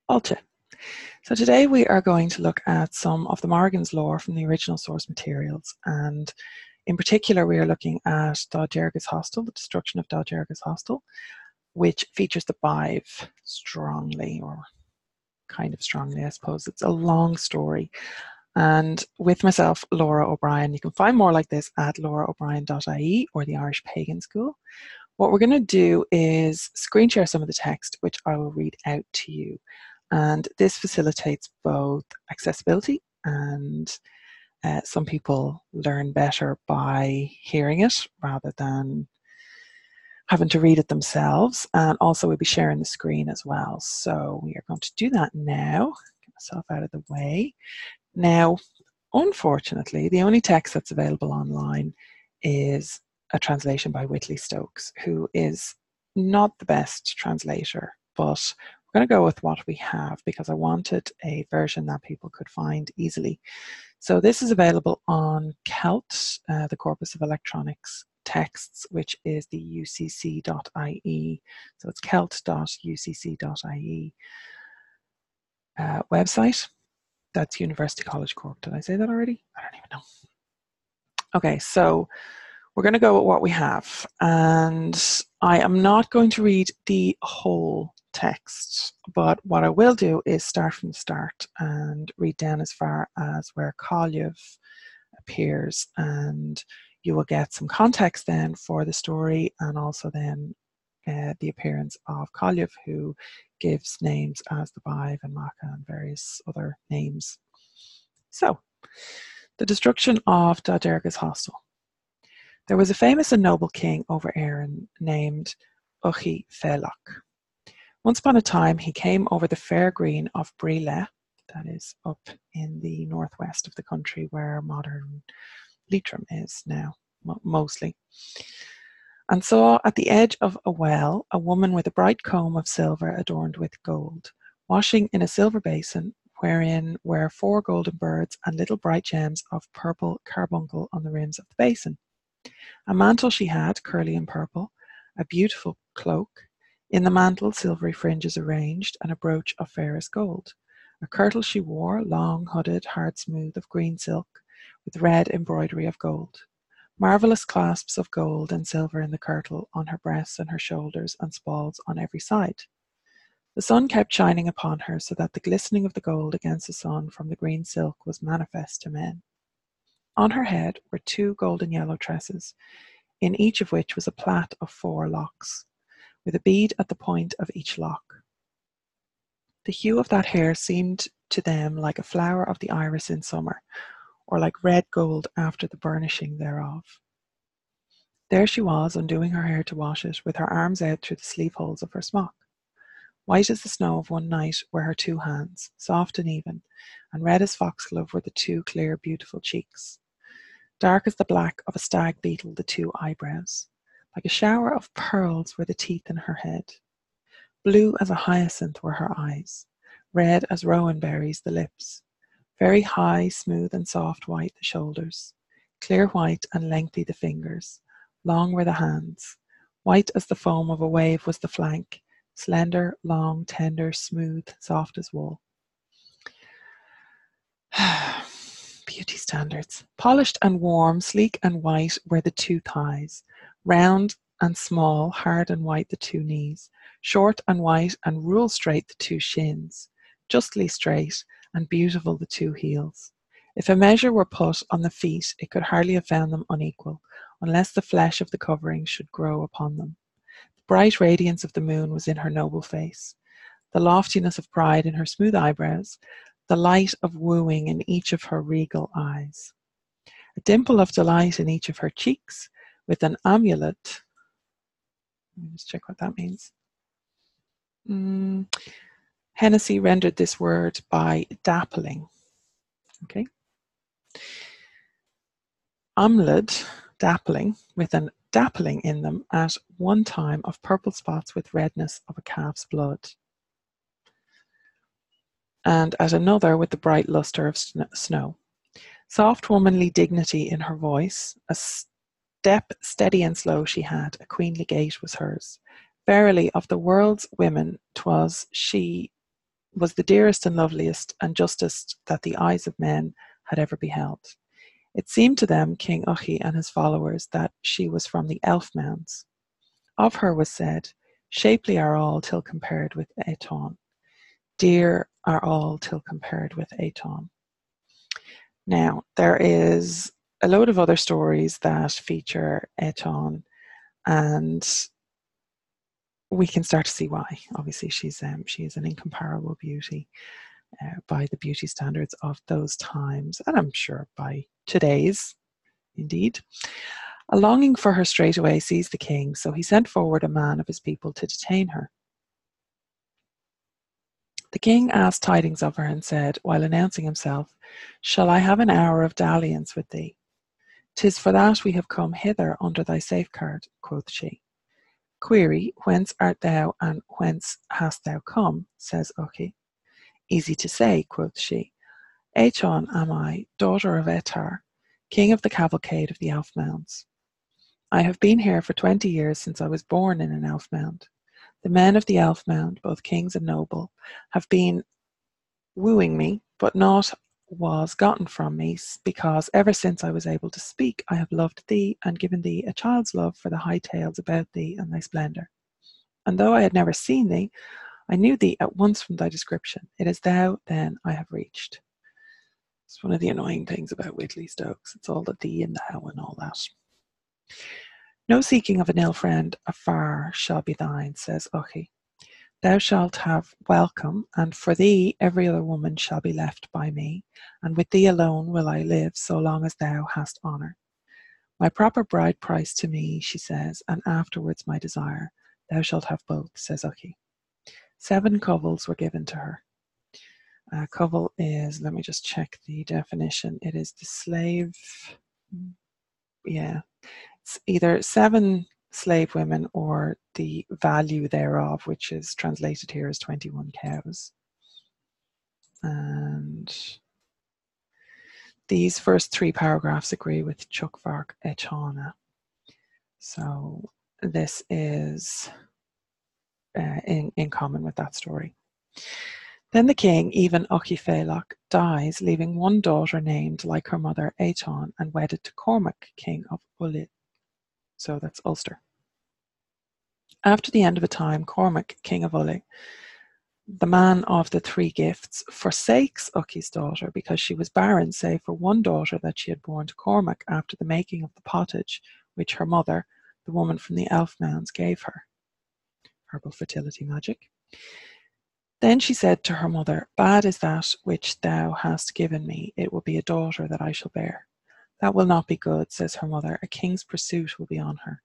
Alta. So today we are going to look at some of the Morrigan's lore from the original source materials, and in particular we are looking at Derga's Hostel, the destruction of Derga's Hostel, which features the Badb strongly, or kind of strongly I suppose. It's a long story, and with myself, Lora O'Brien. You can find more like this at loraobrien.ie or the Irish Pagan School. What we're going to do is screen share some of the text, which I will read out to you. And this facilitates both accessibility, and some people learn better by hearing it rather than having to read it themselves. And also we'll be sharing the screen as well. So we are going to do that now. Get myself out of the way. Now, unfortunately, the only text that's available online is a translation by Whitley Stokes, who is not the best translator, but we're going to go with what we have because I wanted a version that people could find easily. So this is available on CELT, the Corpus of Electronics Texts, which is the ucc.ie. So it's celt.ucc.ie website. That's University College Cork. Did I say that already? I don't even know. Okay, so we're going to go with what we have, and I am not going to read the whole text, but what I will do is start from the start and read down as far as where Togail appears, and you will get some context then for the story, and also then the appearance of Togail, who gives names as the Badb and Macha and various other names. So, the destruction of Derga's Hostel. There was a famous and noble king over Erin named Uchi Félach. Once upon a time, he came over the fair green of bruidne, that is up in the northwest of the country where modern Leitrim is now, mostly, and saw at the edge of a well a woman with a bright comb of silver adorned with gold, washing in a silver basin wherein were 4 golden birds and little bright gems of purple carbuncle on the rims of the basin. A mantle she had, curly and purple, a beautiful cloak, in the mantle silvery fringes arranged, and a brooch of fairest gold. A kirtle she wore, long, hooded, hard smooth, of green silk, with red embroidery of gold. Marvellous clasps of gold and silver in the kirtle, on her breasts and her shoulders, and spalls on every side. The sun kept shining upon her, so that the glistening of the gold against the sun from the green silk was manifest to men. On her head were 2 golden yellow tresses, in each of which was a plait of 4 locks, with a bead at the point of each lock. The hue of that hair seemed to them like a flower of the iris in summer, or like red gold after the burnishing thereof. There she was, undoing her hair to wash it, with her arms out through the sleeve holes of her smock. White as the snow of one night were her 2 hands, soft and even, and red as foxglove were the 2 clear, beautiful cheeks. Dark as the black of a stag beetle the 2 eyebrows. Like a shower of pearls were the teeth in her head. Blue as a hyacinth were her eyes. Red as rowan berries the lips. Very high, smooth and soft white the shoulders. Clear white and lengthy the fingers. Long were the hands. White as the foam of a wave was the flank. Slender, long, tender, smooth, soft as wool. Beauty standards. Polished and warm, sleek and white were the 2 thighs. Round and small, hard and white the 2 knees. Short and white and rule straight the 2 shins. Justly straight and beautiful the 2 heels. If a measure were put on the feet, it could hardly have found them unequal, unless the flesh of the covering should grow upon them. The bright radiance of the moon was in her noble face, the loftiness of pride in her smooth eyebrows, the light of wooing in each of her regal eyes. A dimple of delight in each of her cheeks, with an amulet. Let me just check what that means. Hennessy rendered this word by dappling. Okay. Amulet, dappling, with an dappling in them at one time of purple spots with redness of a calf's blood, and at another with the bright lustre of snow. Soft womanly dignity in her voice, a step steady and slow she had, a queenly gait was hers. Verily, of the world's women, 'twas she was the dearest and loveliest and justest that the eyes of men had ever beheld. It seemed to them, King Uchi and his followers, that she was from the elf mounds. Of her was said, shapely are all till compared with Aton. Dear are all till compared with Aton. Now, there is a load of other stories that feature Aton, and we can start to see why. Obviously, she is an incomparable beauty by the beauty standards of those times, and I'm sure by today's, indeed. A longing for her straightway seized the king, so he sent forward a man of his people to detain her. The king asked tidings of her and said, while announcing himself, "Shall I have an hour of dalliance with thee? 'Tis for that we have come hither under thy safeguard," quoth she. "Query, whence art thou and whence hast thou come?" says Uchi. "Easy to say," quoth she. "Aton am I, daughter of Etar, king of the cavalcade of the elf mounds. I have been here for 20 years since I was born in an elf mound. The men of the elf mound, both kings and noble, have been wooing me, but naught was gotten from me, because ever since I was able to speak, I have loved thee and given thee a child's love for the high tales about thee and thy splendour. And though I had never seen thee, I knew thee at once from thy description. It is thou, then, I have reached." It's one of the annoying things about Whitley Stokes. It's all the thee and thou and all that. "No seeking of an ill friend afar shall be thine," says Uchi. "Thou shalt have welcome, and for thee every other woman shall be left by me, and with thee alone will I live so long as thou hast honour. My proper bride price to me," she says, "and afterwards my desire. Thou shalt have both," says Uchi. 7 covels were given to her. Covel is, let me just check the definition. It is the slave, it's either 7 slave women or the value thereof, which is translated here as 21 cows. And these first 3 paragraphs agree with Chukvark Echana. So this is in common with that story. Then the king, even Uchi-Féileach, dies, leaving one daughter named like her mother Aton and wedded to Cormac, king of Ullid. So that's Ulster. After the end of a time, Cormac, king of Ullid, the man of the 3 gifts, forsakes Uchi's daughter because she was barren, save for one daughter that she had borne to Cormac after the making of the pottage which her mother, the woman from the elf mounds, gave her. Herbal fertility magic. Then she said to her mother, "Bad is that which thou hast given me. It will be a daughter that I shall bear." "That will not be good," says her mother. "A king's pursuit will be on her."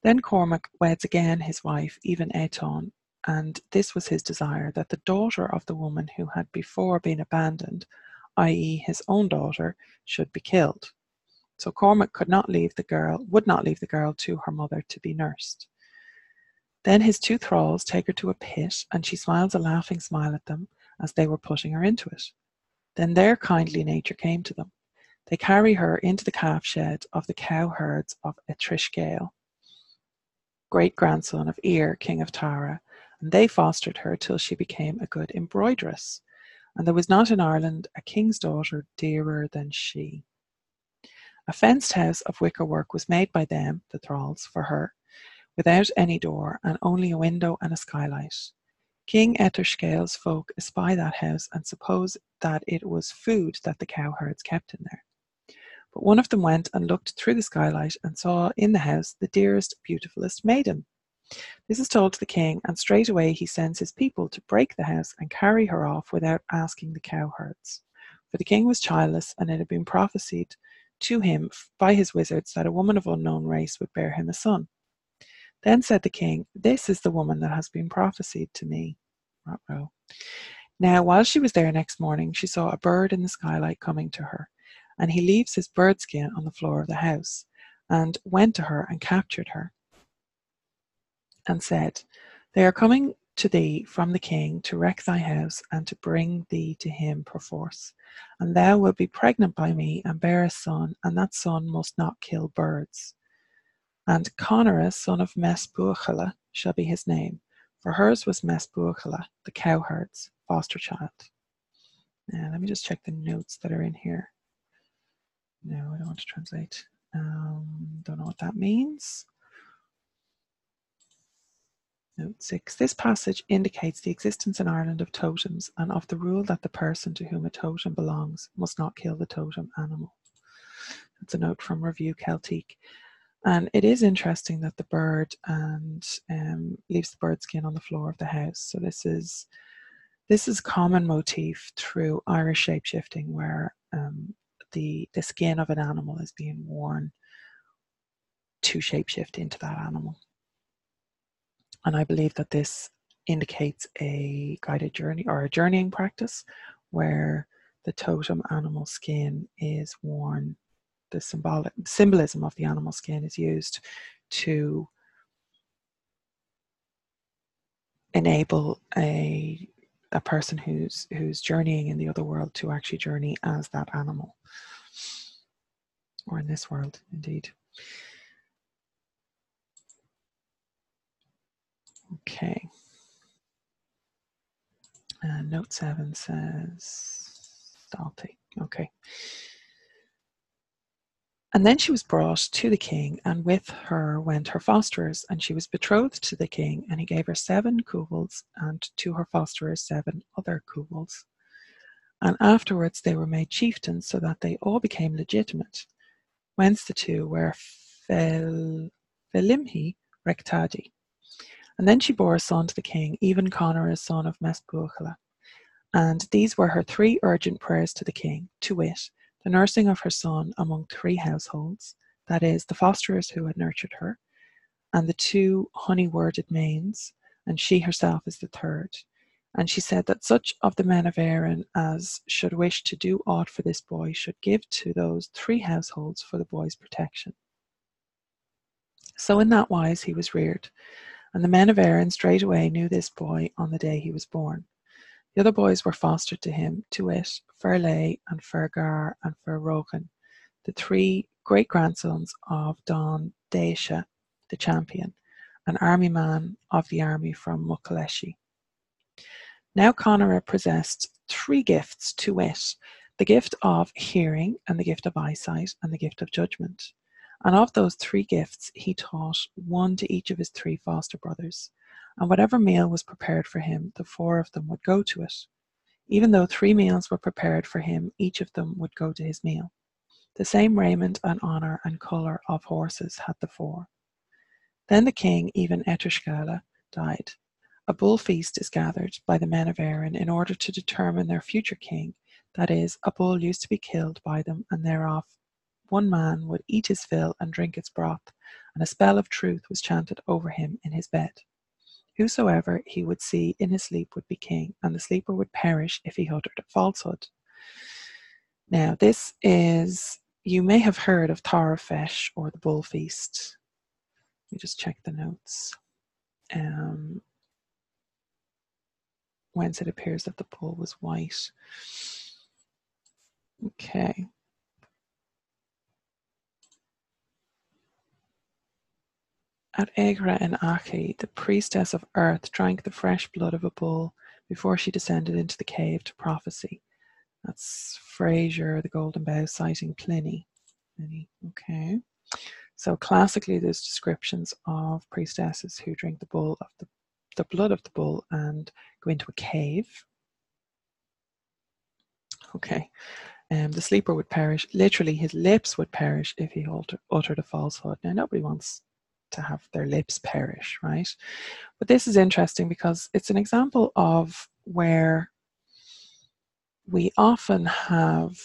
Then Cormac weds again his wife, even Aton, and this was his desire, that the daughter of the woman who had before been abandoned, i.e. his own daughter, should be killed. So Cormac would not leave the girl to her mother to be nursed. Then his 2 thralls take her to a pit, and she smiles a laughing smile at them as they were putting her into it. Then their kindly nature came to them. They carry her into the calf shed of the cow herds of Togail, great-grandson of Ir, king of Tara, and they fostered her till she became a good embroideress, and there was not in Ireland a king's daughter dearer than she. A fenced house of wicker work was made by them, the thralls, for her, without any door, and only a window and a skylight. King Etterschale's folk espy that house and suppose that it was food that the cowherds kept in there. But one of them went and looked through the skylight and saw in the house the dearest, beautifulest maiden. This is told to the king, and straightway he sends his people to break the house and carry her off without asking the cowherds. For the king was childless, and it had been prophesied to him by his wizards that a woman of unknown race would bear him a son. Then said the king, "This is the woman that has been prophesied to me." Uh-oh. Now, while she was there next morning, she saw a bird in the skylight coming to her, and he leaves his bird skin on the floor of the house, and went to her and captured her, and said, "They are coming to thee from the king to wreck thy house and to bring thee to him perforce. And thou wilt be pregnant by me and bear a son, and that son must not kill birds. And Conora, son of Mesbuchala, shall be his name, for hers was Mesbuchala, the cowherd's foster child. Now, let me just check the notes that are in here. No, I don't want to translate. Don't know what that means. Note 6. This passage indicates the existence in Ireland of totems and of the rule that the person to whom a totem belongs must not kill the totem animal. That's a note from Review Celtique. And it is interesting that the bird leaves the bird skin on the floor of the house. So this is common motif through Irish shapeshifting, where the skin of an animal is being worn to shapeshift into that animal. And I believe that this indicates a guided journey or a journeying practice where the totem animal skin is worn. The symbolism of the animal skin is used to enable a person who's journeying in the other world to actually journey as that animal, or in this world, indeed. Okay. Note 7 says Dalty. Okay. And then she was brought to the king, and with her went her fosterers, and she was betrothed to the king, and he gave her 7 cuvils, and to her fosterers 7 other cuvils. And afterwards they were made chieftains, so that they all became legitimate, whence the 2 were Felimhi Rectadi. And then she bore a son to the king, even Conor, a son of Mesbuchala. And these were her 3 urgent prayers to the king, to wit, the nursing of her son among 3 households, that is, the fosterers who had nurtured her, and the 2 honey-worded mains, and she herself is the 3rd. And she said that such of the men of Aaron as should wish to do aught for this boy should give to those 3 households for the boy's protection. So in that wise he was reared, and the men of Aaron straightway knew this boy on the day he was born. The other boys were fostered to him, to wit, Ferlay and Fergar and Ferrogan, the 3 great-grandsons of Don Daisha, the champion, an army man of the army from Muckleshi. Now Conor possessed 3 gifts, to wit, the gift of hearing and the gift of eyesight and the gift of judgment. And of those 3 gifts he taught 1 to each of his 3 foster brothers. And whatever meal was prepared for him, the 4 of them would go to it. Even though 3 meals were prepared for him, each of them would go to his meal. The same raiment and honour and colour of horses had the 4. Then the king, even Etrishgala, died. A bull feast is gathered by the men of Aaron in order to determine their future king. That is, a bull used to be killed by them, and thereof 1 man would eat his fill and drink its broth, and a spell of truth was chanted over him in his bed. Whosoever he would see in his sleep would be king, and the sleeper would perish if he uttered a falsehood. Now, this is, you may have heard of Tara Fesh or the bull feast. Let me just check the notes. Whence it appears that the bull was white. Okay. At Agra in Achi, the priestess of earth drank the fresh blood of a bull before she descended into the cave to prophesy. That's Fraser, the Golden Bough, citing Pliny. Okay. So classically, there's descriptions of priestesses who drink the blood of the bull and go into a cave. Okay. The sleeper would perish. Literally, his lips would perish if he uttered a falsehood. Now, nobody wants to have their lips perish, right? But this is interesting because it's an example of where we often have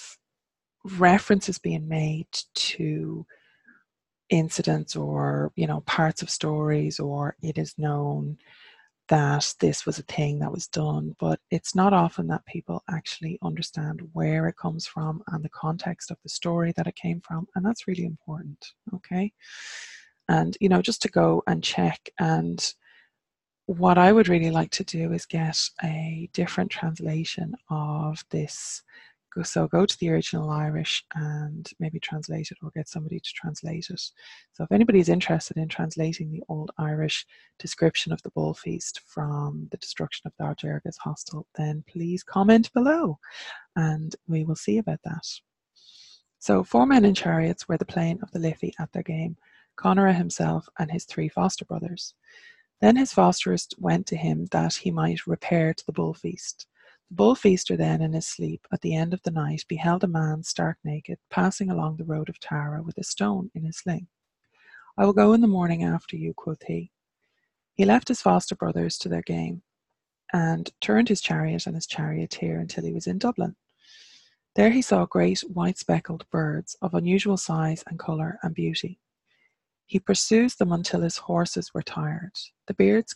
references being made to incidents or, parts of stories, or it is known that this was a thing that was done, but it's not often that people actually understand where it comes from and the context of the story that it came from, and that's really important, okay? And, just to go and check, and what I would really like to do is get a different translation of this So go to the original Irish and maybe translate it, or get somebody to translate it. So if anybody's interested in translating the old Irish description of the bull feast from the destruction of the Derga's hostel, then please comment below and we will see about that. So 4 men in chariots were the plain of the Liffey at their game, Conora himself and his 3 foster brothers. Then his fosterers went to him that he might repair to the bull feast. The bull feaster then in his sleep at the end of the night beheld a man stark naked passing along the road of Tara with a stone in his sling. I will go in the morning after you, quoth he. He left his foster brothers to their game and turned his chariot and his charioteer until he was in Dublin. There he saw great white-speckled birds of unusual size and colour and beauty. He pursues them until his horses were tired. The birds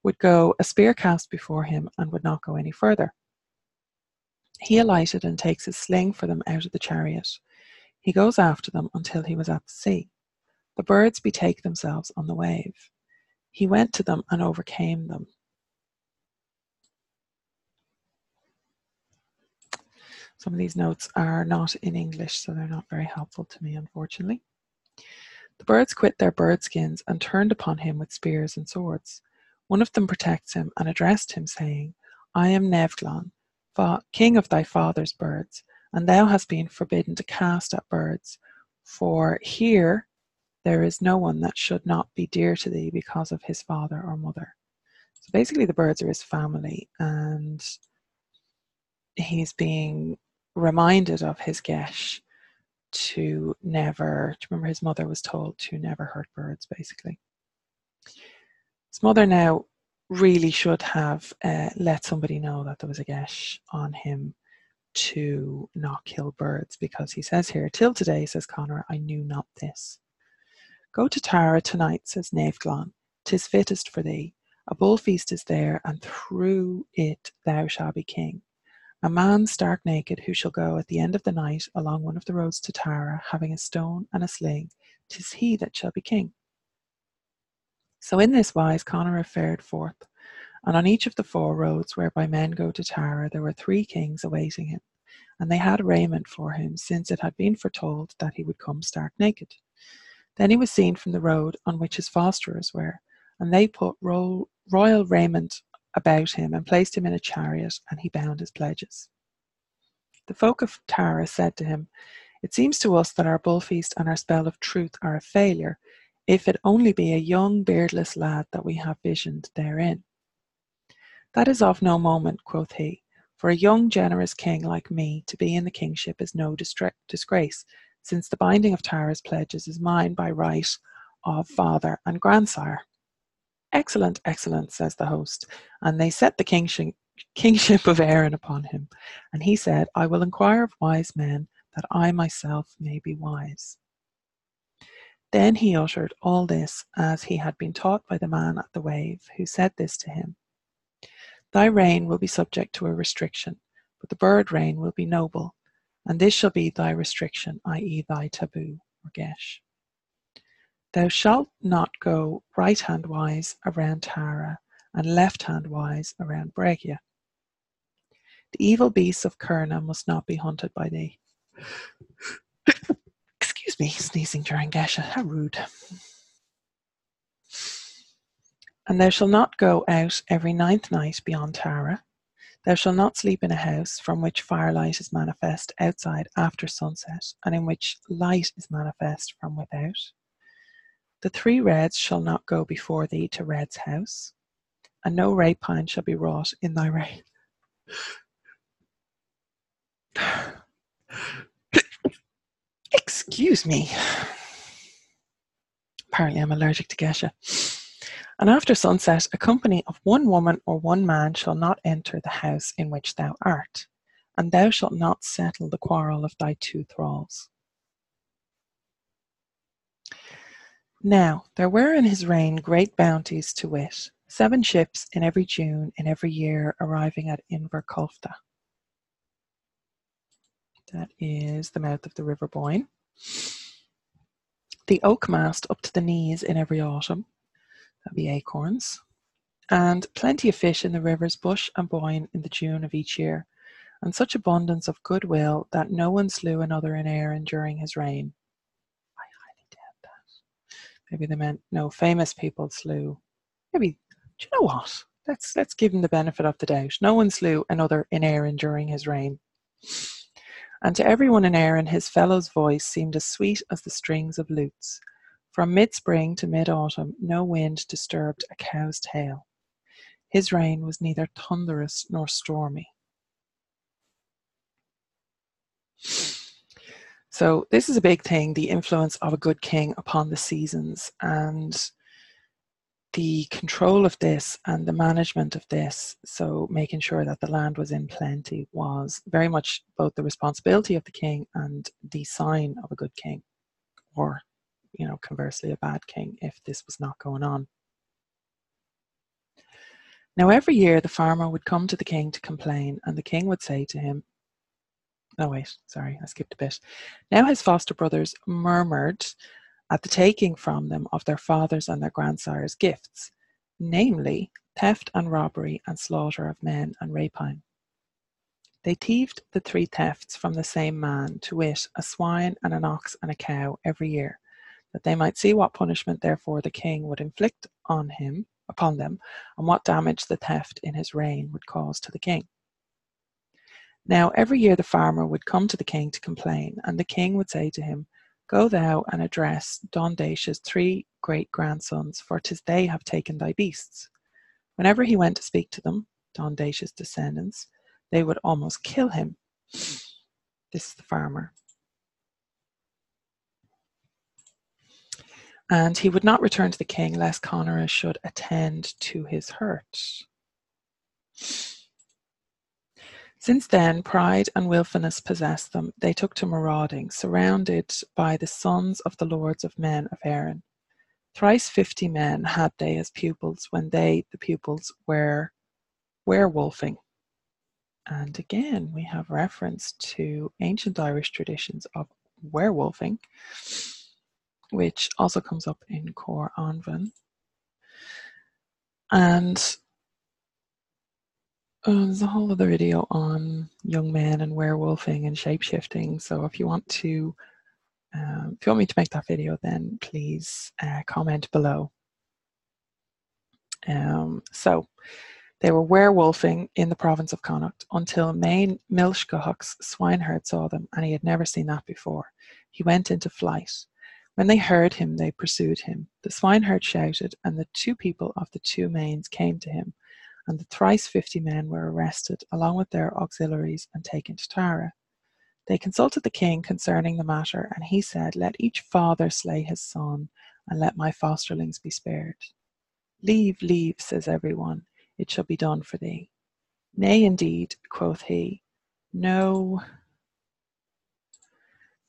would go a spear cast before him and would not go any further. He alighted and takes his sling for them out of the chariot. He goes after them until he was at the sea. The birds betake themselves on the wave. He went to them and overcame them. Some of these notes are not in English, so they're not very helpful to me, unfortunately. The birds quit their bird skins and turned upon him with spears and swords. One of them protects him and addressed him, saying, I am Nevglon, king of thy father's birds, and thou hast been forbidden to cast at birds, for here there is no one that should not be dear to thee because of his father or mother. So basically the birds are his family, and he's being reminded of his gesh to never, do you remember his mother was told to never hurt birds, basically. His mother now really should have let somebody know that there was a gesh on him to not kill birds, because he says here, till today, says Conor, I knew not this. Go to Tara tonight, says Nevglon, 'tis fittest for thee. A bull feast is there, and through it thou shalt be king. A man stark naked who shall go at the end of the night along one of the roads to Tara, having a stone and a sling, 'tis he that shall be king. So in this wise Conor fared forth, and on each of the 4 roads whereby men go to Tara there were 3 kings awaiting him, and they had raiment for him, since it had been foretold that he would come stark naked. Then he was seen from the road on which his fosterers were, and they put royal raiment about him and placed him in a chariot, and he bound his pledges. The folk of Tara said to him, It seems to us that our bull feast and our spell of truth are a failure, if it only be a young beardless lad that we have visioned therein. That is of no moment, quoth he, for a young generous king like me to be in the kingship is no disgrace, since the binding of Tara's pledges is mine by right of father and grandsire. Excellent, excellent, says the host, and they set the kingship of Aaron upon him. And he said, I will inquire of wise men, that I myself may be wise. Then he uttered all this as he had been taught by the man at the wave, who said this to him. Thy reign will be subject to a restriction, but the bird reign will be noble, and this shall be thy restriction, i.e. thy taboo, or gesh. Thou shalt not go right-hand wise around Tara, and left-hand wise around Bregia. The evil beasts of Kurna must not be hunted by thee. Excuse me, sneezing during Gesha, how rude. And thou shalt not go out every 9th night beyond Tara. Thou shalt not sleep in a house from which firelight is manifest outside after sunset, and in which light is manifest from without. The 3 reds shall not go before thee to Red's house, and no rapine shall be wrought in thy reign. Excuse me. Apparently I'm allergic to Gesha. And after sunset, a company of 1 woman or 1 man shall not enter the house in which thou art, and thou shalt not settle the quarrel of thy 2 thralls. Now there were in his reign great bounties, to wit, 7 ships in every June in every year arriving at Inverculfta. That is the mouth of the River Boyne. The oak mast up to the knees in every autumn. That'd be acorns. and plenty of fish in the rivers Bush and Boyne in the June of each year, and such abundance of goodwill that no one slew another in Éireann during his reign. I highly doubt that. Maybe they meant no famous people slew. Maybe, do you know what? Let's give him the benefit of the doubt. No one slew another in Éireann during his reign. And to everyone in Éireann his fellow's voice seemed as sweet as the strings of lutes. From mid-spring to mid-autumn no wind disturbed a cow's tail. His reign was neither thunderous nor stormy. So this is a big thing, the influence of a good king upon the seasons, and the control of this and the management of this, so making sure that the land was in plenty, was very much both the responsibility of the king and the sign of a good king, or, conversely, a bad king if this was not going on. Now every year the farmer would come to the king to complain, and the king would say to him, oh wait, sorry, I skipped a bit. Now his foster brothers murmured at the taking from them of their fathers and their grandsires' gifts, namely theft and robbery and slaughter of men and rapine. They thieved the 3 thefts from the same man, to wit, a swine and an ox and a cow every year, that they might see what punishment therefore the king would inflict upon them, and what damage the theft in his reign would cause to the king. Now every year the farmer would come to the king to complain, and the king would say to him, Go thou and address Dondash's 3 great-grandsons, for 'tis they have taken thy beasts. Whenever he went to speak to them, Dondash's descendants, they would almost kill him. This is the farmer. And he would not return to the king, lest Conora should attend to his hurt. Since then, pride and wilfulness possessed them. They took to marauding, surrounded by the sons of the lords of men of Éireann. Thrice 50 men had they as pupils when they, the pupils, were werewolfing. And again, we have reference to ancient Irish traditions of werewolfing, which also comes up in Cor Anvan. And there's a whole other video on young men and werewolfing and shapeshifting. So if you want me to make that video, then please comment below. So they were werewolfing in the province of Connacht until Main Milshkahuk's swineherd saw them, and he had never seen that before. He went into flight. When they heard him, they pursued him. The swineherd shouted, and the 2 people of the 2 mains came to him, and the thrice 50 men were arrested, along with their auxiliaries, and taken to Tara. They consulted the king concerning the matter, and he said, Let each father slay his son, and let my fosterlings be spared. Leave, leave, says everyone, it shall be done for thee. Nay, indeed, quoth he, no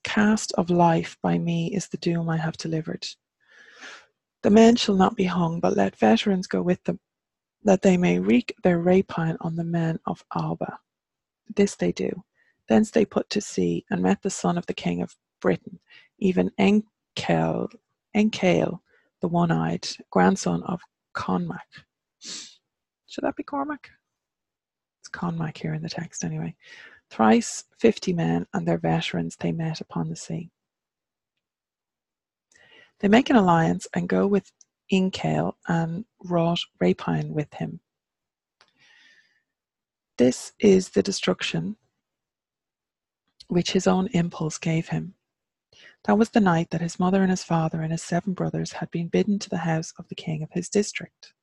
cast of life by me is the doom I have delivered. The men shall not be hung, but let veterans go with them, that they may wreak their rapine on the men of Alba. This they do. Thence they put to sea, and met the son of the king of Britain, even Encail, the one-eyed, grandson of Conmac. Should that be Cormac? It's Conmac here in the text anyway. Thrice 50 men and their veterans they met upon the sea. They make an alliance and go with Encail and wrought rapine with him. This is the destruction which his own impulse gave him. That was the night that his mother and his father and his 7 brothers had been bidden to the house of the king of his district.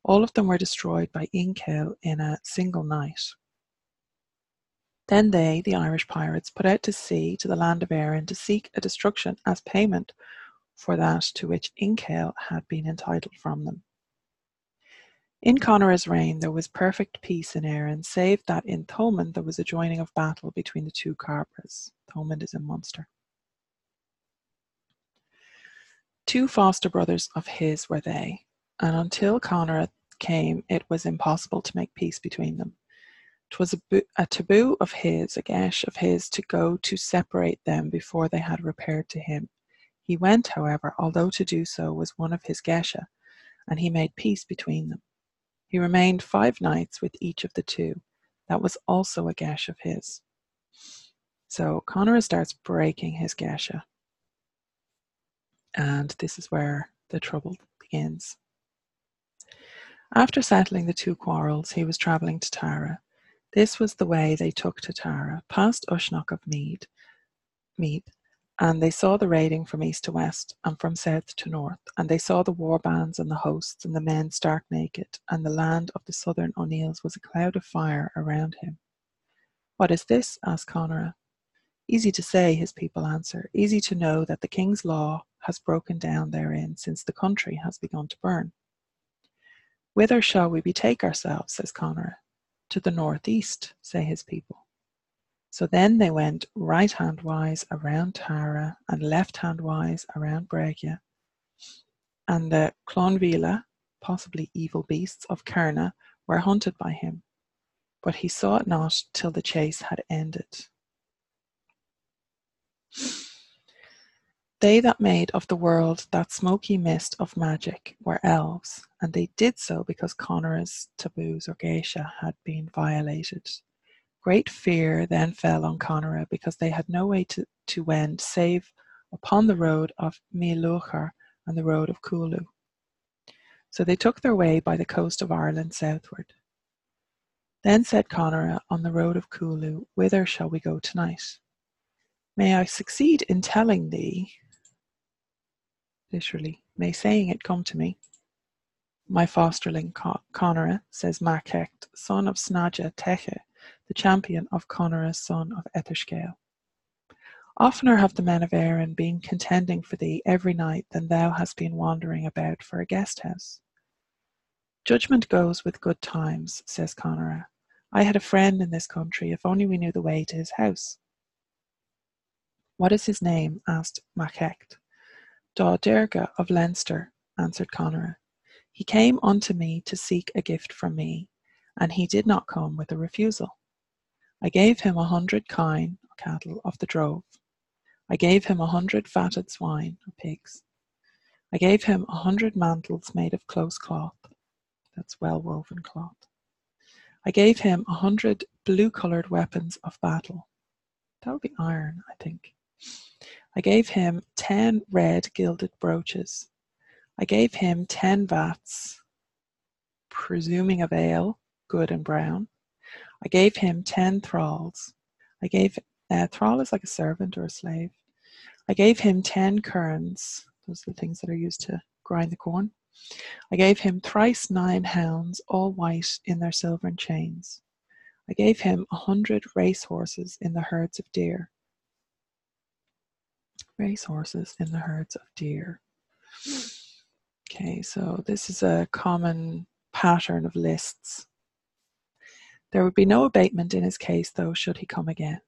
All of them were destroyed by Encail in a single night. Then they, the Irish pirates, put out to sea to the land of Éireann to seek a destruction as payment for that to which Encail had been entitled from them. In Conora's reign there was perfect peace in Éireann, save that in Thomond there was a joining of battle between the 2 Cabras. Thomond is in Munster. 2 foster brothers of his were they, and until Conora came it was impossible to make peace between them. 'Twas a taboo of his, a geis of his, to go to separate them before they had repaired to him. He went, however, although to do so was one of his geisha, and he made peace between them. He remained 5 nights with each of the two. That was also a geis of his. So Conora starts breaking his geisha. And this is where the trouble begins. After settling the two quarrels, he was travelling to Tara. This was the way they took to Tara, past Uisneach of Meath, and they saw the raiding from east to west and from south to north, and they saw the war bands and the hosts and the men stark naked, and the land of the southern O'Neills was a cloud of fire around him. What is this? Asked Conora. Easy to say, his people answer, easy to know that the king's law has broken down therein since the country has begun to burn. Whither shall we betake ourselves, says Conora. To the northeast, say his people. So then they went right-hand-wise around Tara and left-hand-wise around Derga, and the Clonvila, possibly evil beasts of Kerna, were hunted by him, but he saw it not till the chase had ended. They that made of the world that smoky mist of magic were elves, and they did so because Conora's taboos or geisha had been violated. Great fear then fell on Conora because they had no way to wend save upon the road of Míluchar and the road of Culu. So they took their way by the coast of Ireland southward. Then said Conora on the road of Culu, whither shall we go tonight? May I succeed in telling thee, literally, may saying it come to me. My fosterling Conora, says Machecht, son of Snadja Teche, the champion of Conora's son of Etherscale. Oftener have the men of Erin been contending for thee every night than thou hast been wandering about for a guest house. Judgment goes with good times, says Conora. I had a friend in this country, if only we knew the way to his house. What is his name? Asked Machecht. Derga of Leinster, answered Conora. He came unto me to seek a gift from me, and he did not come with a refusal. I gave him 100 kine, cattle, of the drove. I gave him 100 fatted swine, or pigs. I gave him 100 mantles made of close cloth. That's well-woven cloth. I gave him 100 blue-coloured weapons of battle. That would be iron, I think. I gave him 10 red gilded brooches. I gave him 10 vats, presuming of ale, good and brown. I gave him 10 thralls. I gave thrall is like a servant or a slave. I gave him 10 kerns. Those are the things that are used to grind the corn. I gave him thrice 9 hounds, all white in their silvern chains. I gave him 100 racehorses in the herds of deer. Racehorses in the herds of deer. Okay, so this is a common pattern of lists. There would be no abatement in his case, though, should he come again.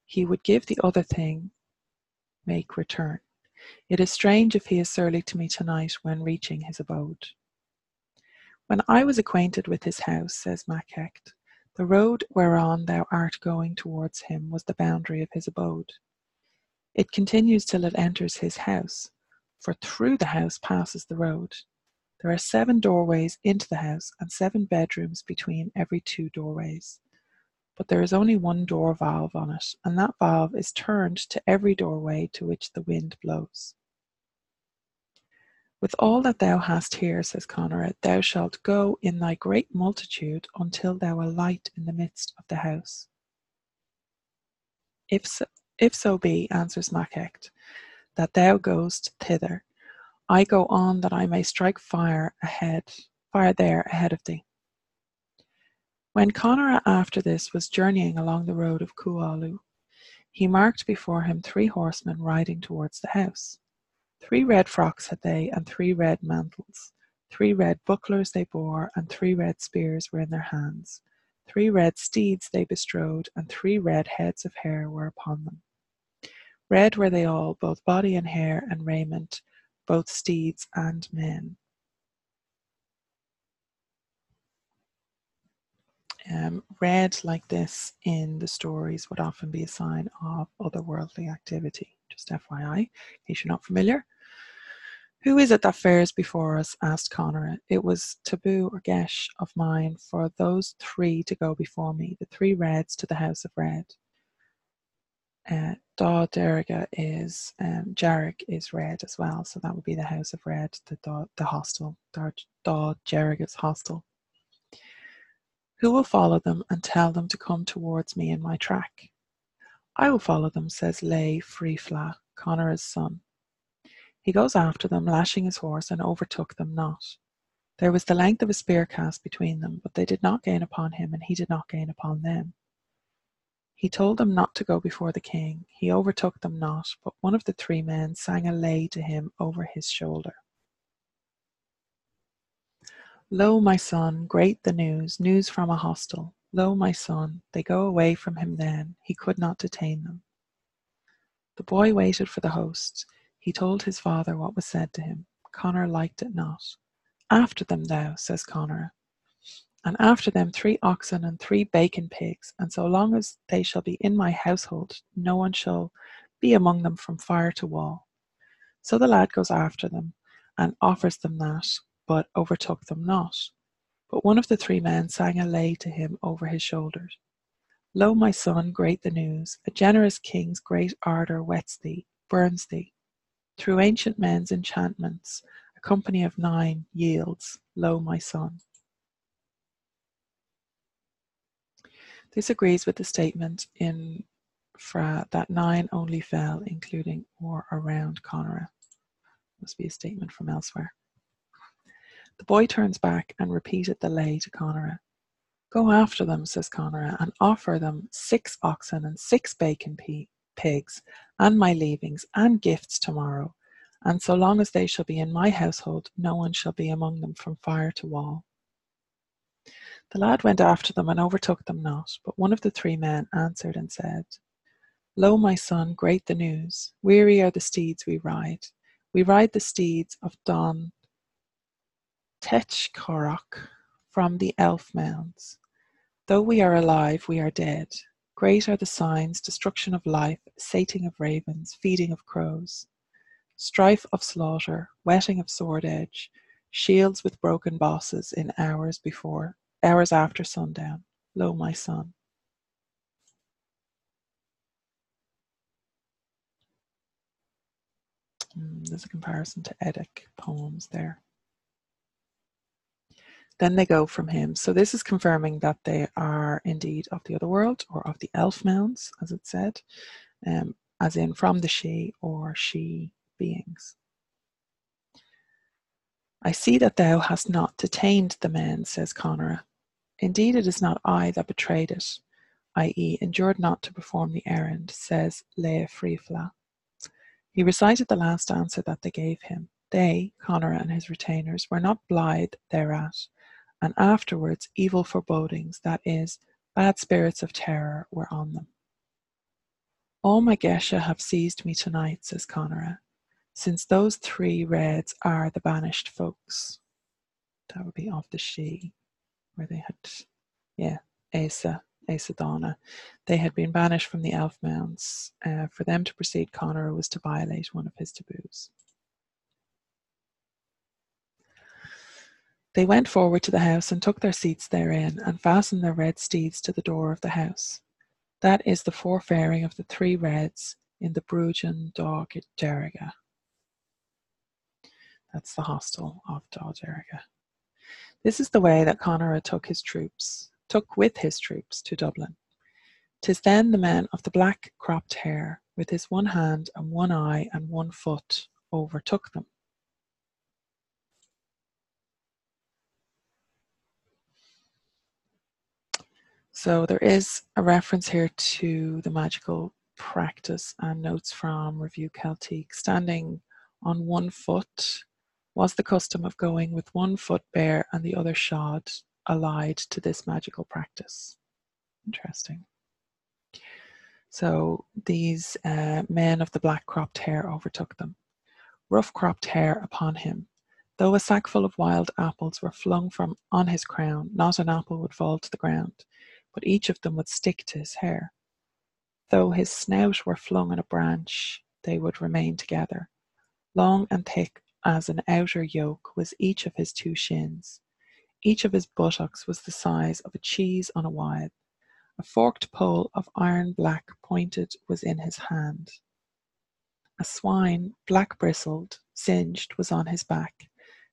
He would give the other thing, make return. It is strange if he is surly to me tonight when reaching his abode. When I was acquainted with his house, says Machecht, the road whereon thou art going towards him was the boundary of his abode. It continues till it enters his house, for through the house passes the road. There are 7 doorways into the house and 7 bedrooms between every 2 doorways. But there is only 1 door valve on it, and that valve is turned to every doorway to which the wind blows. With all that thou hast here, says Conora, thou shalt go in thy great multitude until thou alight in the midst of the house. If so be, answers Machecht, that thou goest thither, I go on that I may strike fire there ahead of thee. When Conora after this was journeying along the road of Cualu, he marked before him 3 horsemen riding towards the house. 3 red frocks had they, and 3 red mantles. 3 red bucklers they bore, and 3 red spears were in their hands. 3 red steeds they bestrode, and 3 red heads of hair were upon them. Red were they all, both body and hair and raiment, both steeds and men. Red like this in the stories would often be a sign of otherworldly activity. Just FYI, in case you're not familiar. Who is it that fares before us? Asked Conor. It was Taboo or Gesh of mine for those three to go before me, the three reds to the house of red. Da Derga is Jarek is red as well, so that would be the house of red, the hostel, Da Jaraga's hostel. Who will follow them and tell them to come towards me in my track? I will follow them, says Lay Freefla, Conor's son. He goes after them, lashing his horse, and overtook them not. There was the length of a spear cast between them, but they did not gain upon him, and he did not gain upon them. He told them not to go before the king. He overtook them not, but one of the three men sang a lay to him over his shoulder. Lo, my son, great the news from a hostel. Lo, my son, they go away from him then. He could not detain them. The boy waited for the host. He told his father what was said to him. Conor liked it not. After them thou, says Conor, and after them 3 oxen and 3 bacon pigs, and so long as they shall be in my household, no one shall be among them from fire to wall. So the lad goes after them, and offers them that, but overtook them not. But one of the 3 men sang a lay to him over his shoulders. Lo, my son, great the news, a generous king's great ardour whets thee, burns thee. Through ancient men's enchantments, a company of 9 yields, lo, my son. This agrees with the statement in Fra that 9 only fell, including or around Conora. Must be a statement from elsewhere. The boy turns back and repeated the lay to Conora. Go after them, says Conora, and offer them 6 oxen and 6 bacon pigs, and my leavings, and gifts tomorrow. And so long as they shall be in my household, no one shall be among them from fire to wall. The lad went after them and overtook them not, but one of the 3 men answered and said, Lo, my son, great the news. Weary are the steeds we ride. We ride the steeds of Don Techcorroch from the elf mounds. Though we are alive, we are dead. Great are the signs, destruction of life, sating of ravens, feeding of crows, strife of slaughter, whetting of sword edge, shields with broken bosses in hours after sundown. Lo, my son. There's a comparison to Eddic poems there. Then they go from him. So this is confirming that they are indeed of the other world, or of the elf mounds, as it said, as in from the she or she beings. I see that thou hast not detained the men, says Conora. Indeed, it is not I that betrayed it, i.e., endured not to perform the errand, says Lea Freefla. He recited the last answer that they gave him. They, Conora and his retainers, were not blithe thereat, and afterwards evil forebodings, that is, bad spirits of terror, were on them. All my Gesha have seized me tonight, says Conora, since those 3 reds are the banished folks. That would be of the she, where they had, Asa Donna. They had been banished from the elf mounds. For them to proceed, Conor was to violate one of his taboos. They went forward to the house and took their seats therein, and fastened their red steeds to the door of the house. That is the forefaring of the 3 reds in the bruidne Derga. That's the hostel of Derga. This is the way that Conor took with his troops to Dublin. 'Tis then the men of the black cropped hair, with his one hand and one eye and one foot, overtook them. So there is a reference here to the magical practice and notes from Review Celtic. Standing on one foot was the custom of going with one foot bare and the other shod, allied to this magical practice. Interesting. So these men of the black cropped hair overtook them. Rough cropped hair upon him. Though a sackful of wild apples were flung from on his crown, not an apple would fall to the ground, but each of them would stick to his hair. Though his snout were flung on a branch, they would remain together. Long and thick as an outer yoke was each of his 2 shins. Each of his buttocks was the size of a cheese on a withe. A forked pole of iron black pointed was in his hand. A swine, black bristled, singed, was on his back,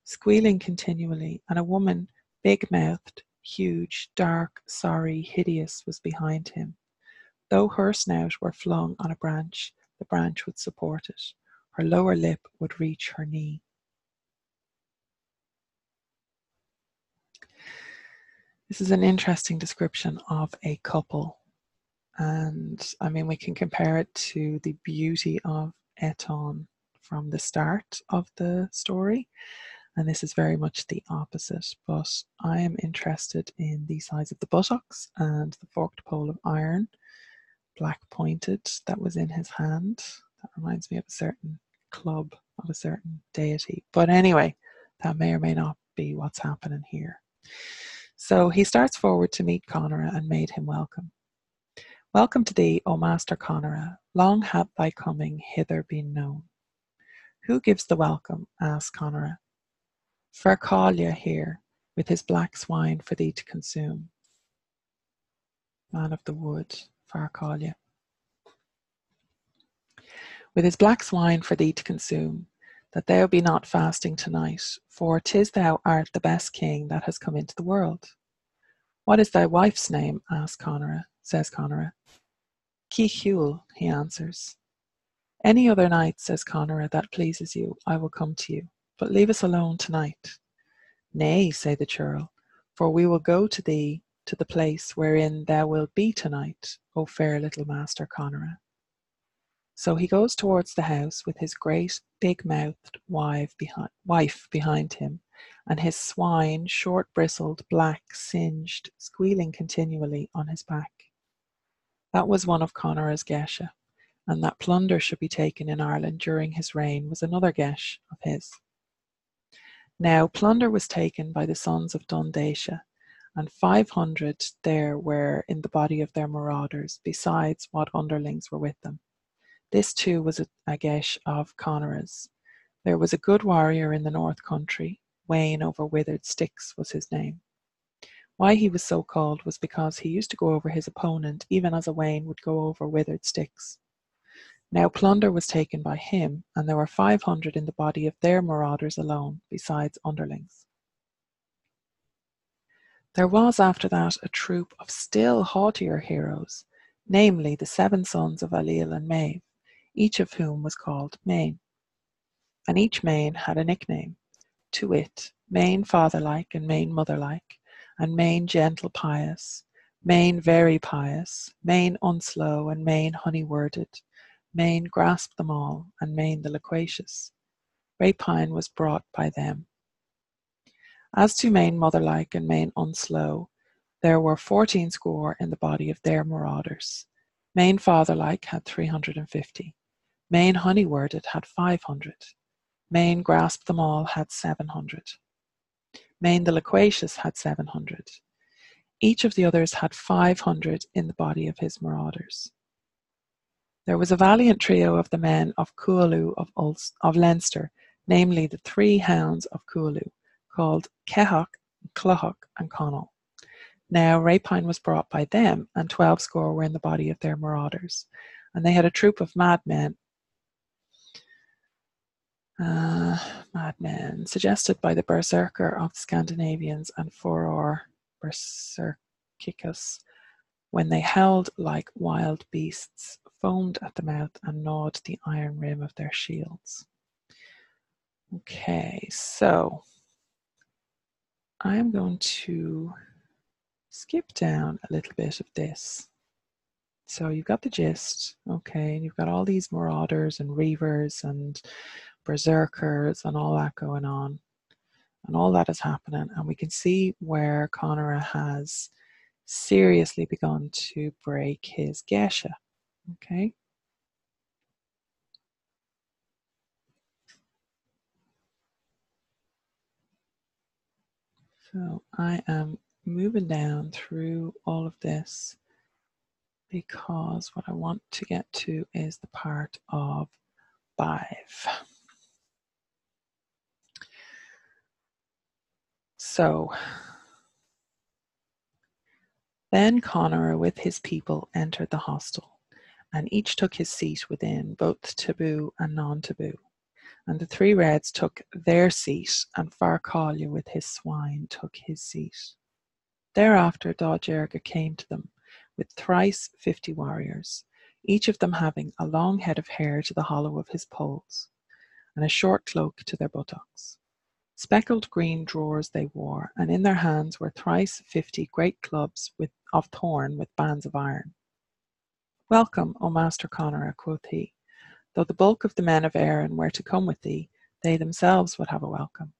squealing continually, and a woman, big-mouthed, huge, dark, sorry, hideous, was behind him. Though her snout were flung on a branch, the branch would support it. Her lower lip would reach her knee. This is an interesting description of a couple. And I mean, we can compare it to the beauty of Eton from the start of the story. And this is very much the opposite. But I am interested in the size of the buttocks and the forked pole of iron, black pointed, that was in his hand. That reminds me of a certain club of a certain deity. But anyway, that may or may not be what's happening here. So he starts forward to meet Conora and made him welcome. Welcome to thee, O Master Conora. Long hath thy coming hither been known. Who gives the welcome? Asked Conora. Farcalia here, with his black swine for thee to consume. Man of the wood, Farcalia. With his black swine for thee to consume, that thou be not fasting tonight, for 'tis thou art the best king that has come into the world. What is thy wife's name? Says Conora. Keithule, he answers. Any other night, says Conora, that pleases you, I will come to you, but leave us alone tonight. Nay, say the churl, for we will go to thee to the place wherein thou wilt be tonight, O fair little Master Conora. So he goes towards the house with his great big-mouthed wife behind him, and his swine, short-bristled, black, singed, squealing continually on his back. That was one of Conora's Gesha, and that plunder should be taken in Ireland during his reign was another Gesh of his. Now plunder was taken by the sons of Dundacia, and 500 there were in the body of their marauders, besides what underlings were with them. This too was a Gesh of Conora's. There was a good warrior in the north country, Wayne over withered sticks was his name. Why he was so called was because he used to go over his opponent even as a Wayne would go over withered sticks. Now plunder was taken by him, and there were 500 in the body of their marauders alone, besides underlings. There was after that a troop of still haughtier heroes, namely the 7 sons of Alil and Maeve, each of whom was called Main. And each Main had a nickname, to wit, Main fatherlike and Main motherlike, and Main gentle pious, Main very pious, Main unslow and Main honey-worded, Main grasp them all, and Main the loquacious. Rapine was brought by them. As to Main motherlike and Main unslow, there were 14 score in the body of their marauders. Main fatherlike had 350. Main honey-worded had 500. Main grasp them all had 700. Main the loquacious had 700. Each of the others had 500 in the body of his marauders. There was a valiant trio of the men of Cualu of Leinster, namely the 3 hounds of Cualu, called Kehach, Clohach, and Connell. Now Rapine was brought by them, and 12 score were in the body of their marauders, and they had a troop of madmen, suggested by the berserker of the Scandinavians and furor berserkicus, when they howled like wild beasts, foamed at the mouth, and gnawed the iron rim of their shields. Okay, so I am going to skip down a little bit of this. So you've got the gist, okay, and you've got all these marauders and reavers and berserkers and all that going on, and all that is happening, and we can see where Conora has seriously begun to break his Gesha, okay? So I am moving down through all of this because what I want to get to is the part of Badb. So then Conor with his people entered the hostel, and each took his seat within, both taboo and non-taboo. And the three Reds took their seat, and Far Collier with his swine took his seat. Thereafter Derga came to them with thrice 50 warriors, each of them having a long head of hair to the hollow of his poles, and a short cloak to their buttocks. Speckled green drawers they wore, and in their hands were thrice 50 great clubs of thorn with bands of iron. Welcome, O Master Conor, quoth he. Though the bulk of the men of Erin were to come with thee, they themselves would have a welcome.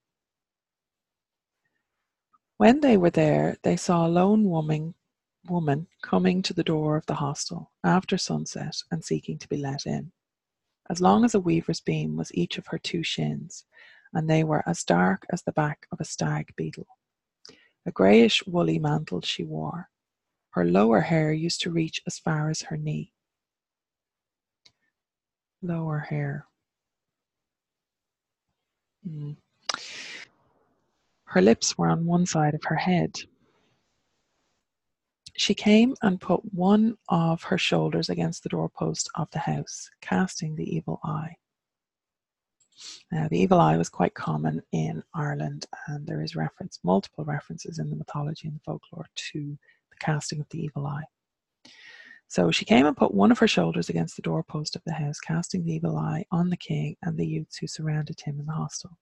When they were there, they saw a lone woman coming to the door of the hostel after sunset and seeking to be let in. As long as a weaver's beam was each of her two shins, and they were as dark as the back of a stag beetle. A greyish woolly mantle she wore. Her lower hair used to reach as far as her knee. Lower hair. Her lips were on one side of her head. She came and put one of her shoulders against the doorpost of the house, casting the evil eye. Now, the evil eye was quite common in Ireland, and there is multiple references in the mythology and the folklore to the casting of the evil eye. So she came and put one of her shoulders against the doorpost of the house, casting the evil eye on the king and the youths who surrounded him in the hostel.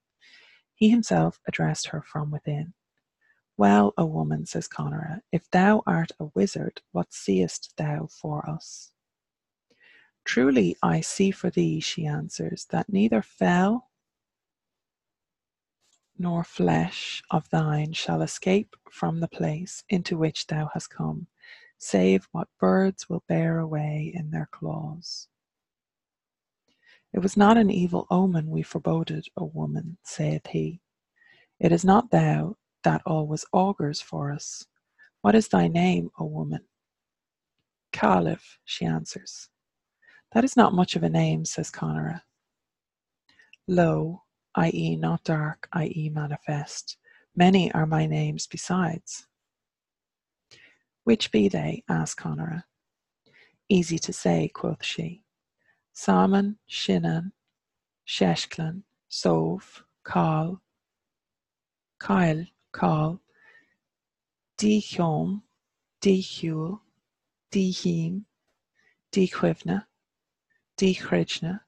He himself addressed her from within. Well, O woman, says Conora, if thou art a wizard, what seest thou for us? Truly I see for thee, she answers, that neither fell nor flesh of thine shall escape from the place into which thou hast come, save what birds will bear away in their claws. It was not an evil omen we foreboded, O woman, saith he. It is not thou that always augurs for us. What is thy name, O woman? Caliph, she answers. That is not much of a name, says Conora. Lo, i.e. not dark, i.e. manifest. Many are my names besides. Which be they? asked Conora. Easy to say, quoth she. Salmon, Shinnan, Sheshklan, Sov, Kal, Kyle, Kal, Dichom, Dichul, Dihim, Dichwivna, Dichrijna,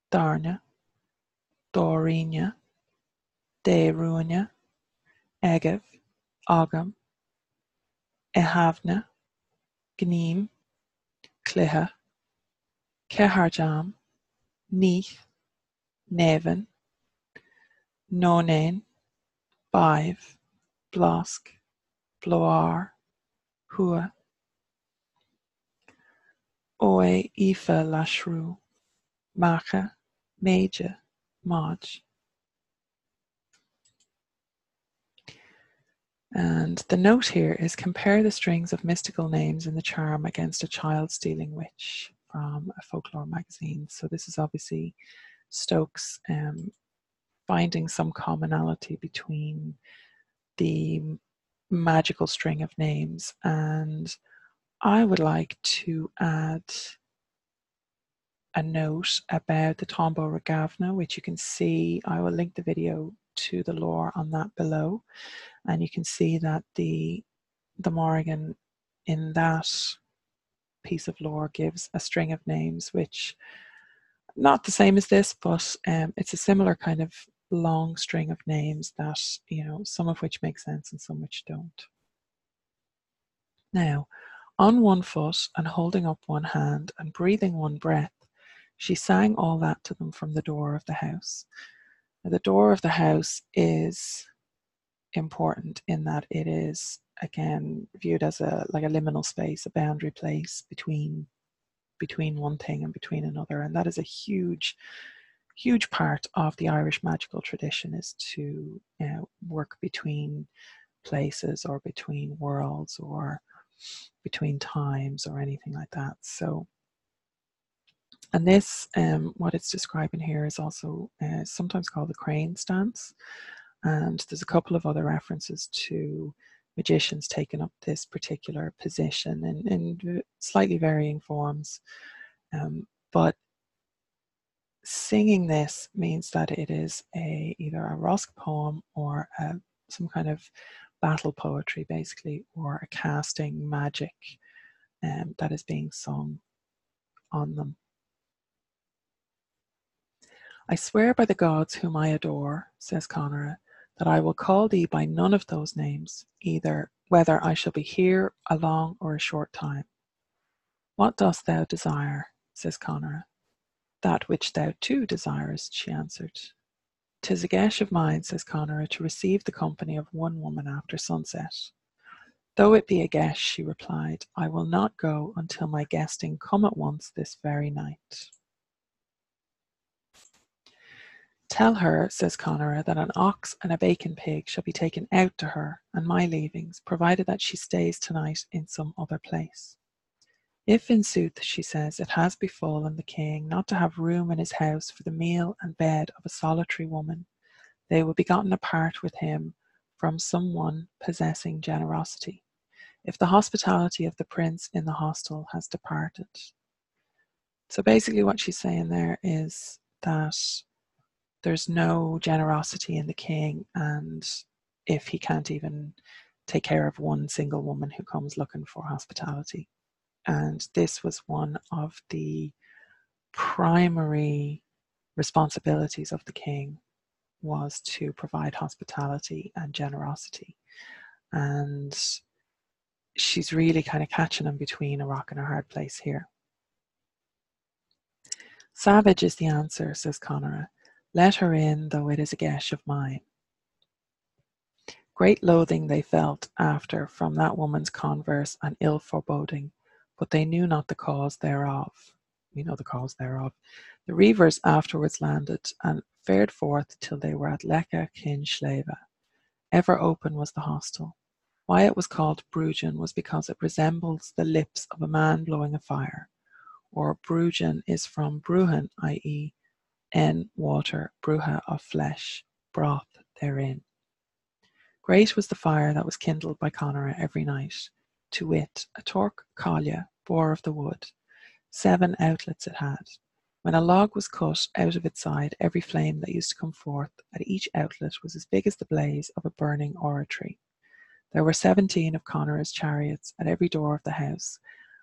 Darna, Dorina, Deruina, Egev, Agam, Ehavna, Gneem, Cliha, Keharjam, Neith, Neven, Nonain, Bive, Blosk, Bloar, Hua, Oe Ifa Lashru, Macha, Major, Maj. And the note here is compare the strings of mystical names in the charm against a child-stealing witch from a folklore magazine. So this is obviously Stokes finding some commonality between the magical string of names. And I would like to add a note about the Tombo Regavna, which you can see. I will link the video to the lore on that below. And you can see that the Morrigan in that piece of lore gives a string of names, which not the same as this, but it's a similar kind of long string of names that, some of which make sense and some which don't. Now, on one foot and holding up one hand and breathing one breath, she sang all that to them from the door of the house. Now, the door of the house is important in that it is, again, viewed as a liminal space, a boundary place between one thing and between another. And that is a huge part of the Irish magical tradition, is to work between places or between worlds or between times or anything like that. So, and this, what it's describing here is also sometimes called the crane stance. And there's a couple of other references to magicians taking up this particular position in slightly varying forms. But singing this means that it is either a Rosk poem or some kind of battle poetry, basically, or a casting magic that is being sung on them. I swear by the gods whom I adore, says Conora, that I will call thee by none of those names, either whether I shall be here a long or a short time. What dost thou desire? Says Conora. That which thou too desirest, she answered. 'Tis a geis of mine, says Conora, to receive the company of one woman after sunset. Though it be a geis, she replied, I will not go until my guesting come at once this very night. Tell her, says Conora, that an ox and a bacon pig shall be taken out to her, and my leavings, provided that she stays tonight in some other place. If in sooth, she says, it has befallen the king not to have room in his house for the meal and bed of a solitary woman, they will be gotten apart with him from some one possessing generosity, if the hospitality of the prince in the hostel has departed. So basically what she's saying there is that there's no generosity in the king, and if he can't even take care of one single woman who comes looking for hospitality. And this was one of the primary responsibilities of the king, was to provide hospitality and generosity. And she's really kind of catching him between a rock and a hard place here. Savage is the answer, says Conora. Let her in, though it is a geis of mine. Great loathing they felt after from that woman's converse and ill foreboding, but they knew not the cause thereof. We know the cause thereof. The reivers afterwards landed and fared forth till they were at Lecca Kin Schleva. Ever open was the hostel. Why it was called bruidne was because it resembles the lips of a man blowing a fire, or bruidne is from bruhen, i.e. water, bruha of flesh, broth therein. Great was the fire that was kindled by Conora every night, to wit, a torc collia bore of the wood. 7 outlets it had. When a log was cut out of its side, every flame that used to come forth at each outlet was as big as the blaze of a burning oratory. There were 17 of Conora's chariots at every door of the house,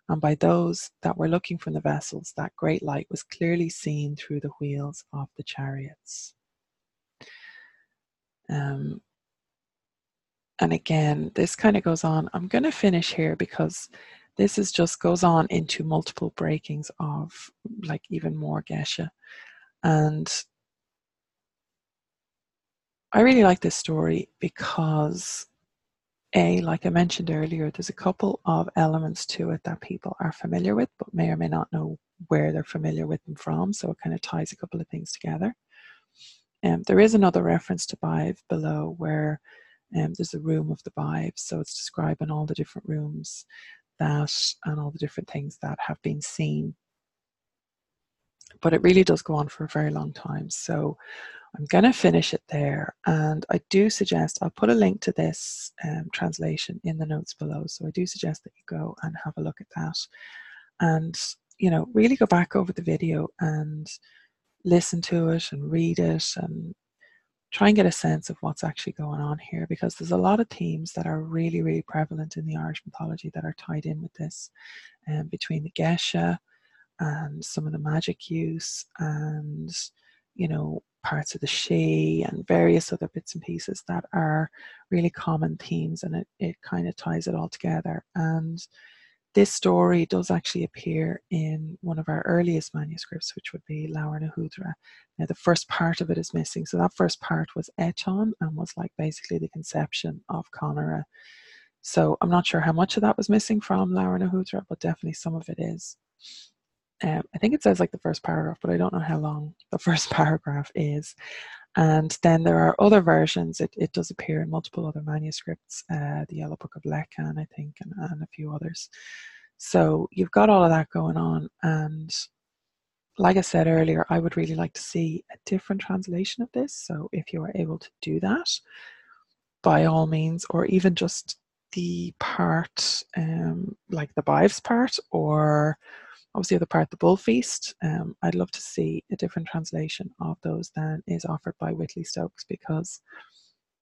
and by those that were looking from the vessels, that great light was clearly seen through the wheels of the chariots. And again, this kind of goes on. I'm going to finish here because this is just goes on into multiple breakings of like even more Geshe. And I really like this story because like I mentioned earlier, there's a couple of elements to it that people are familiar with, but may or may not know where they're familiar with them from. So it kind of ties a couple of things together. There is another reference to Badb below where there's a room of the Badb. So it's describing all the different rooms and all the different things that have been seen. But it really does go on for a very long time. So I'm going to finish it there. And I do suggest, I'll put a link to this translation in the notes below. So I do suggest that you go and have a look at that. And, really go back over the video and listen to it and read it and try and get a sense of what's actually going on here, because there's a lot of themes that are really, really prevalent in the Irish mythology that are tied in with this, between the Geshe and some of the magic use and, parts of the She and various other bits and pieces that are really common themes, and it kind of ties it all together. And this story does actually appear in one of our earliest manuscripts, which would be Lora na Húdra. Now, the first part of it is missing. So that first part was Eton and was like basically the conception of Conora. So I'm not sure how much of that was missing from Lora na Húdra, but definitely some of it is. I think it says like the first paragraph, but I don't know how long the first paragraph is. And then there are other versions. It does appear in multiple other manuscripts, the Yellow Book of Lecan, I think, and a few others. So you've got all of that going on. And like I said earlier, I would really like to see a different translation of this. So if you are able to do that, by all means, or even just the part, like the Bives part, or obviously the part, the Bull Feast. I'd love to see a different translation of those than is offered by Whitley Stokes, because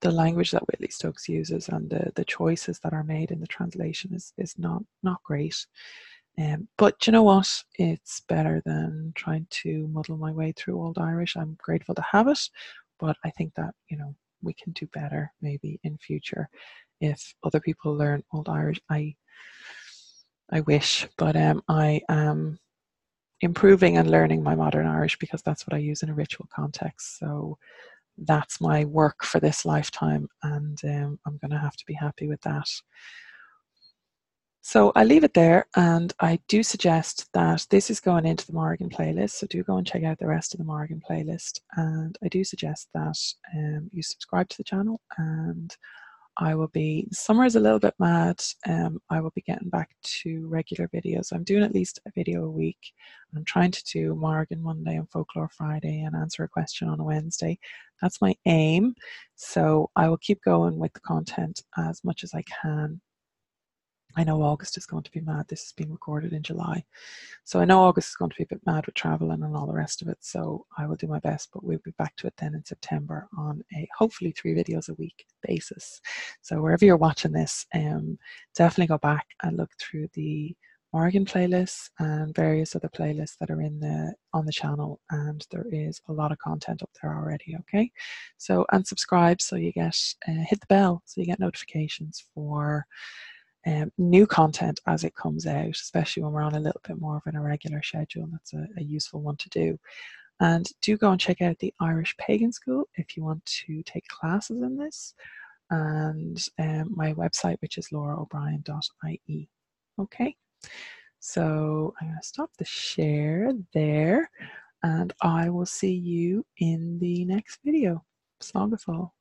the language that Whitley Stokes uses and the choices that are made in the translation is not great. But you know what? It's better than trying to muddle my way through Old Irish. I'm grateful to have it, but I think that, you know, we can do better maybe in future if other people learn Old Irish. I wish, but I am improving and learning my modern Irish because that's what I use in a ritual context. So that's my work for this lifetime, and I'm going to have to be happy with that. So I leave it there, and I do suggest that this is going into the Morgan playlist, so do go and check out the rest of the Morgan playlist, and I do suggest that you subscribe to the channel, and I will be, summer is a little bit mad, I will be getting back to regular videos. I'm doing at least a video a week. I'm trying to do Morgan Monday and Folklore Friday and answer a question on a Wednesday. That's my aim, so I will keep going with the content as much as I can. I know August is going to be mad. This is being recorded in July. So I know August is going to be a bit mad with traveling and all the rest of it. So I will do my best, but we'll be back to it then in September on a hopefully 3 videos a week basis. So wherever you're watching this, definitely go back and look through the Morgan playlists and various other playlists that are on the channel, and there is a lot of content up there already. Okay, so and subscribe so you get hit the bell so you get notifications for new content as it comes out, especially when we're on a little bit more of an irregular schedule. That's a useful one to do. And do go and check out the Irish Pagan School if you want to take classes in this, and my website, which is loraobrien.ie. Okay, so I'm going to stop the share there, and I will see you in the next video. Slán go fóill.